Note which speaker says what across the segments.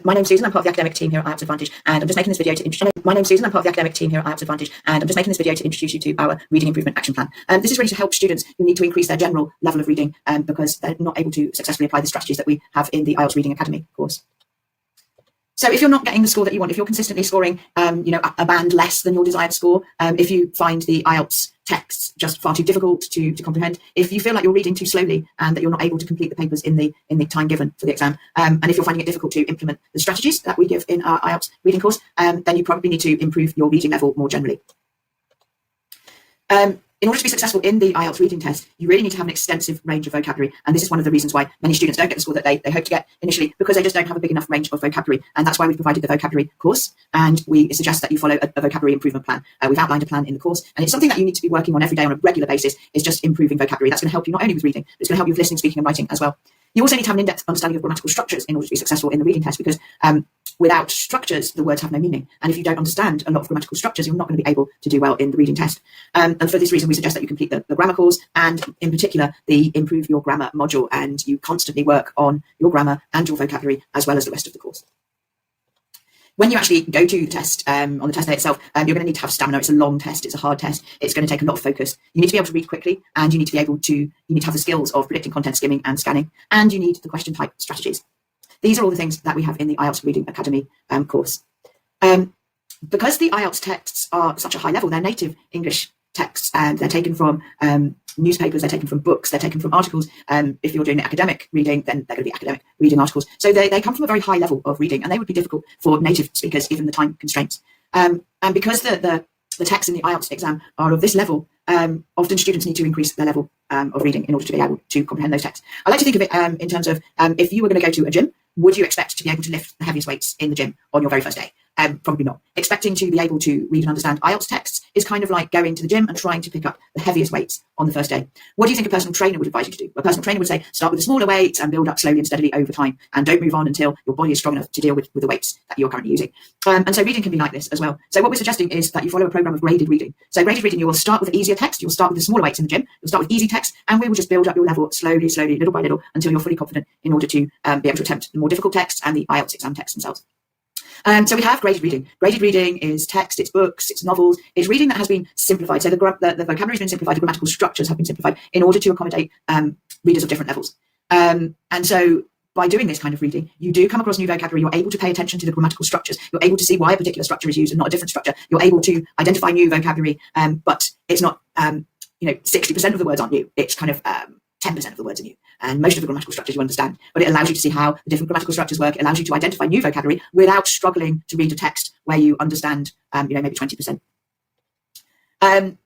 Speaker 1: My name's Susan, I'm part of the academic team here at IELTS Advantage, and I'm just making this video to introduce you to our Reading Improvement Action Plan. This is really to help students who need to increase their general level of reading because they're not able to successfully apply the strategies that we have in the IELTS Reading Academy course. So if you're not getting the score that you want, if you're consistently scoring, a band less than your desired score, if you find the IELTS texts just far too difficult to comprehend, if you feel like you're reading too slowly and that you're not able to complete the papers in the time given for the exam, and if you're finding it difficult to implement the strategies that we give in our IELTS reading course, then you probably need to improve your reading level more generally. In order to be successful in the IELTS reading test, you really need to have an extensive range of vocabulary. And this is one of the reasons why many students don't get the score that they hope to get initially, because they just don't have a big enough range of vocabulary. And that's why we've provided the vocabulary course. And we suggest that you follow a vocabulary improvement plan. We've outlined a plan in the course. And it's something that you need to be working on every day on a regular basis, is just improving vocabulary. That's going to help you not only with reading, but it's going to help you with listening, speaking, and writing as well. You also need to have an in-depth understanding of grammatical structures in order to be successful in the reading test, because without structures, the words have no meaning. And if you don't understand a lot of grammatical structures, you're not going to be able to do well in the reading test. And for this reason, we suggest that you complete the grammar course, and in particular, the Improve Your Grammar module, and you constantly work on your grammar and your vocabulary as well as the rest of the course. When you actually go to the test, on the test day itself, you're going to need to have stamina. It's a long test. It's a hard test. It's going to take a lot of focus. You need to be able to read quickly, and you need to have the skills of predicting content, skimming, and scanning, and you need the question type strategies. These are all the things that we have in the IELTS Reading Academy course. Because the IELTS texts are such a high level, they're native English texts, and they're taken from newspapers, they're taken from books, they're taken from articles. If you're doing academic reading, then they're going to be academic reading articles. So they come from a very high level of reading, and they would be difficult for native speakers given the time constraints. And because the texts in the IELTS exam are of this level, often students need to increase their level of reading in order to be able to comprehend those texts. I like to think of it in terms of if you were going to go to a gym, would you expect to be able to lift the heaviest weights in the gym on your very first day? Probably not. Expecting to be able to read and understand IELTS texts is kind of like going to the gym and trying to pick up the heaviest weights on the first day. What do you think a personal trainer would advise you to do? A personal trainer would say, start with the smaller weights and build up slowly and steadily over time, and don't move on until your body is strong enough to deal with the weights that you're currently using. And so reading can be like this as well. So what we're suggesting is that you follow a program of graded reading. So graded reading, you will start with the easier text, you'll start with the smaller weights in the gym, you'll start with easy text, and we will just build up your level slowly, little by little, until you're fully confident in order to be able to attempt the more difficult texts and the IELTS exam texts themselves. So we have graded reading. Graded reading is text, it's books, it's novels, it's reading that has been simplified. So the vocabulary has been simplified, the grammatical structures have been simplified in order to accommodate readers of different levels. And so by doing this kind of reading, you do come across new vocabulary, you're able to pay attention to the grammatical structures, you're able to see why a particular structure is used and not a different structure, you're able to identify new vocabulary, but it's not, 60% of the words aren't new, it's kind of 10% of the words are new, and most of the grammatical structures you understand, but it allows you to see how the different grammatical structures work. It allows you to identify new vocabulary without struggling to read a text where you understand, maybe 20%.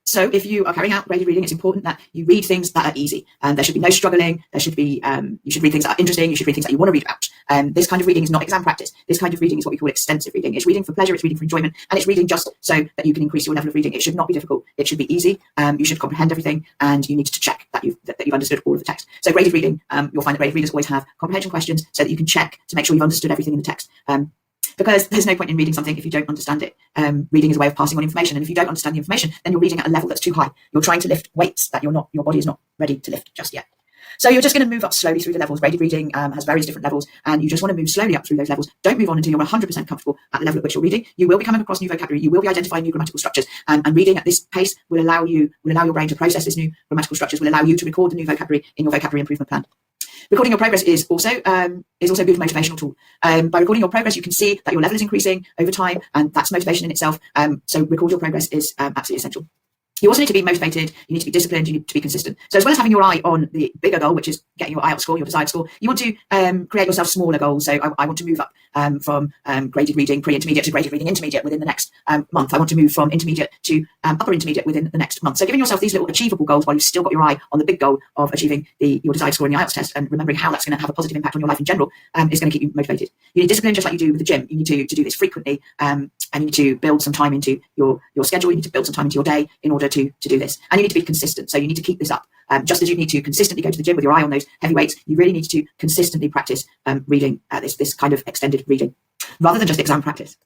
Speaker 1: So if you are carrying out graded reading, it's important that you read things that are easy, and there should be no struggling. There should be, you should read things that are interesting. You should read things that you want to read about. This kind of reading is not exam practice. This kind of reading is what we call extensive reading. It's reading for pleasure, it's reading for enjoyment, and it's reading just so that you can increase your level of reading. It should not be difficult. It should be easy. You should comprehend everything, and you need to check that you've understood all of the text. So graded reading, you'll find that graded readers always have comprehension questions so that you can check to make sure you've understood everything in the text. Because there's no point in reading something if you don't understand it. Reading is a way of passing on information, and if you don't understand the information, then you're reading at a level that's too high. You're trying to lift weights that your body is not ready to lift just yet. So you're just going to move up slowly through the levels. Graded reading has various different levels, and you just want to move slowly up through those levels. Don't move on until you're 100% comfortable at the level at which you're reading. You will be coming across new vocabulary. You will be identifying new grammatical structures, and reading at this pace will allow your brain to process this new grammatical structures, will allow you to record the new vocabulary in your vocabulary improvement plan. Recording your progress is also a good motivational tool. By recording your progress, you can see that your level is increasing over time, and that's motivation in itself. So record your progress is absolutely essential. You also need to be motivated, you need to be disciplined, you need to be consistent. So as well as having your eye on the bigger goal, which is getting your IELTS score, your desired score, you want to create yourself smaller goals. So I want to move up from graded reading pre-intermediate to graded reading intermediate within the next month. I want to move from intermediate to upper intermediate within the next month. So giving yourself these little achievable goals while you've still got your eye on the big goal of achieving your desired score in the IELTS test, and remembering how that's going to have a positive impact on your life in general, is going to keep you motivated. You need discipline just like you do with the gym. You need to do this frequently, and you need to build some time into your schedule. You need to build some time into your day in order to do this. And you need to be consistent. So you need to keep this up. Just as you need to consistently go to the gym with your eye on those heavy weights, you really need to consistently practice reading this kind of extended reading, rather than just exam practice.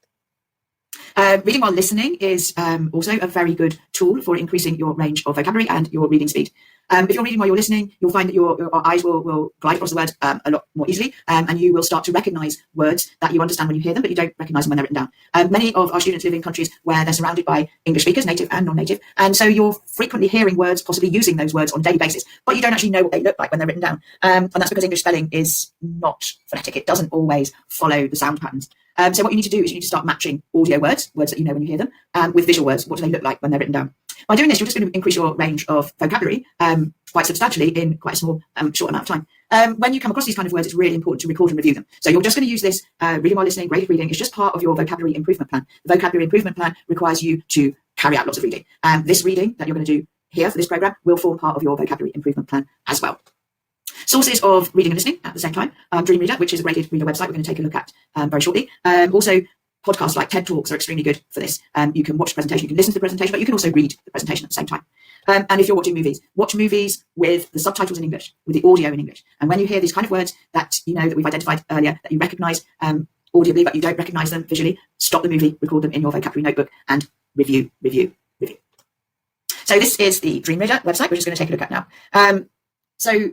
Speaker 1: Reading while listening is also a very good tool for increasing your range of vocabulary and your reading speed. If you're reading while you're listening, you'll find that your eyes will glide across the word a lot more easily, and you will start to recognize words that you understand when you hear them, but you don't recognize them when they're written down. Many of our students live in countries where they're surrounded by English speakers, native and non-native, and so you're frequently hearing words, possibly using those words on a daily basis, but you don't actually know what they look like when they're written down. And that's because English spelling is not phonetic. It doesn't always follow the sound patterns. So what you need to do is you need to start matching audio words that you know when you hear them, with visual words. What do they look like when they're written down? By doing this, you're just going to increase your range of vocabulary quite substantially in quite a small, short amount of time. When you come across these kind of words, it's really important to record and review them. So you're just going to use this reading while listening, graded reading. It's just part of your vocabulary improvement plan. The vocabulary improvement plan requires you to carry out lots of reading. This reading that you're going to do here for this program will form part of your vocabulary improvement plan as well. Sources of reading and listening at the same time. Dreamreader, which is a graded reader website we're going to take a look at very shortly. Also, podcasts like TED Talks are extremely good for this. You can watch the presentation, you can listen to the presentation, but you can also read the presentation at the same time. And if you're watching movies, watch movies with the subtitles in English, with the audio in English. And when you hear these kind of words that you know that we've identified earlier, that you recognise audibly, but you don't recognise them visually, stop the movie, record them in your vocabulary notebook, and review. So this is the Dreamreader website, we're just going to take a look at now. So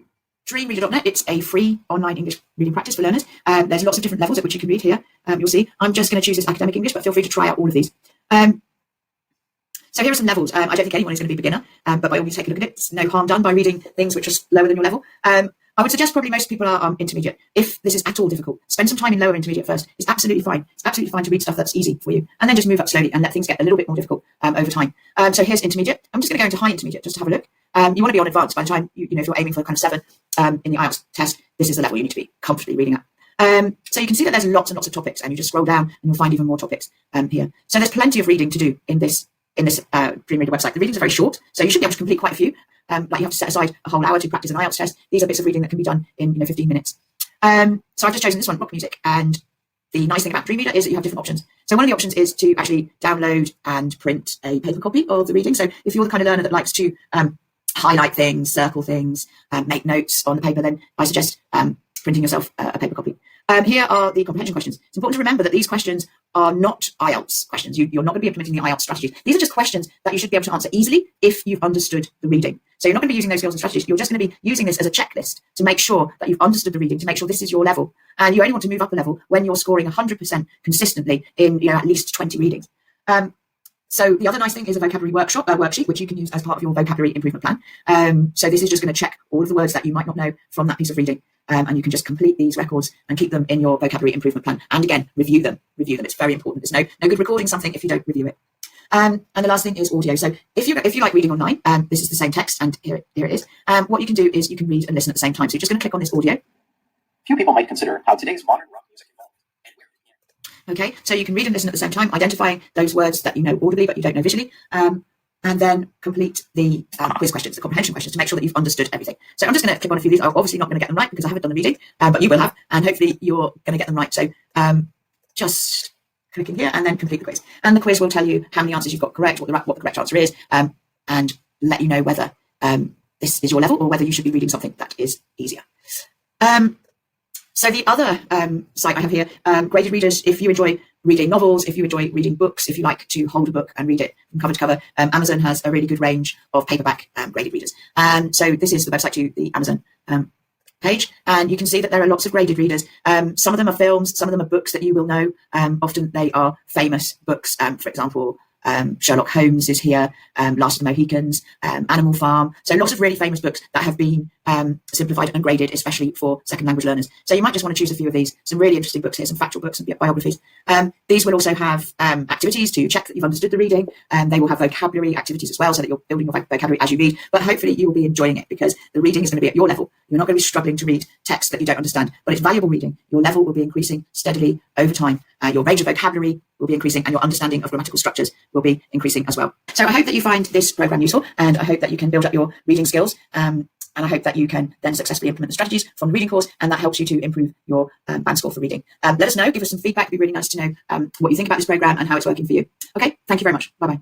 Speaker 1: Dreamreader.net, it's a free online English reading practice for learners. There's lots of different levels at which you can read here. You'll see. I'm just going to choose this academic English, but feel free to try out all of these. So here are some levels. I don't think anyone is going to be beginner, but by all means take a look at it. It's no harm done by reading things which are lower than your level. I would suggest probably most people are intermediate. If this is at all difficult, spend some time in lower intermediate first. It's absolutely fine. It's absolutely fine to read stuff that's easy for you, and then just move up slowly and let things get a little bit more difficult over time. So here's intermediate. I'm just going to go into high intermediate just to have a look. You want to be on advanced by the time if you're aiming for kind of 7 in the IELTS test. This is the level you need to be comfortably reading at. So you can see that there's lots and lots of topics, and you just scroll down and you'll find even more topics here. So there's plenty of reading to do in this Dreamreader website. The readings are very short, so you should be able to complete quite a few. Like you have to set aside a whole hour to practice an IELTS test. These are bits of reading that can be done in 15 minutes. So I've just chosen this one, rock music, and the nice thing about Dreamreader is that you have different options. So one of the options is to actually download and print a paper copy of the reading. So if you're the kind of learner that likes to highlight things, circle things, make notes on the paper, then I suggest printing yourself a paper copy. Here are the comprehension questions. It's important to remember that these questions are not IELTS questions. You're not going to be implementing the IELTS strategies. These are just questions that you should be able to answer easily if you've understood the reading. So you're not going to be using those skills and strategies. You're just going to be using this as a checklist to make sure that you've understood the reading, to make sure this is your level. And you only want to move up a level when you're scoring 100% consistently in at least 20 readings. So the other nice thing is a vocabulary worksheet, which you can use as part of your vocabulary improvement plan. So this is just going to check all of the words that you might not know from that piece of reading. And you can just complete these records and keep them in your vocabulary improvement plan. And again, review them. It's very important. There's no good recording something if you don't review it. And the last thing is audio. So if you like reading online, this is the same text, and here it is. What you can do is you can read and listen at the same time. So you're just going to click on this audio.
Speaker 2: Few people might consider how today's modern rock music evolved and where it began.
Speaker 1: Okay, so you can read and listen at the same time, identifying those words that you know audibly but you don't know visually, and then complete the quiz questions, the comprehension questions, to make sure that you've understood everything. So I'm just going to click on a few of these. I'm obviously not going to get them right because I haven't done the reading, but you will have, and hopefully you're going to get them right. So just click in here and then complete the quiz. And the quiz will tell you how many answers you've got correct, what the correct answer is, and let you know whether this is your level or whether you should be reading something that is easier. So the other site I have here, Graded Readers, if you enjoy reading novels, if you enjoy reading books, if you like to hold a book and read it from cover to cover, Amazon has a really good range of paperback graded readers. And so this is the website to the Amazon page, and you can see that there are lots of graded readers. Some of them are films, some of them are books that you will know. Often they are famous books. For example, Sherlock Holmes is here, Last of the Mohicans, Animal Farm. So lots of really famous books that have been simplified and graded, especially for second language learners. So you might just want to choose a few of these. Some really interesting books here, some factual books and biographies. These will also have activities to check that you've understood the reading. They will have vocabulary activities as well, so that you're building your vocabulary as you read. But hopefully you will be enjoying it because the reading is going to be at your level. You're not going to be struggling to read text that you don't understand, but it's valuable reading. Your level will be increasing steadily over time. Your range of vocabulary will be increasing, and your understanding of grammatical structures will be increasing as well. So I hope that you find this program useful, and I hope that you can build up your reading skills. And I hope that you can then successfully implement the strategies from the reading course, and that helps you to improve your band score for reading. Let us know, give us some feedback. It'd be really nice to know what you think about this program and how it's working for you. Okay, thank you very much. Bye-bye.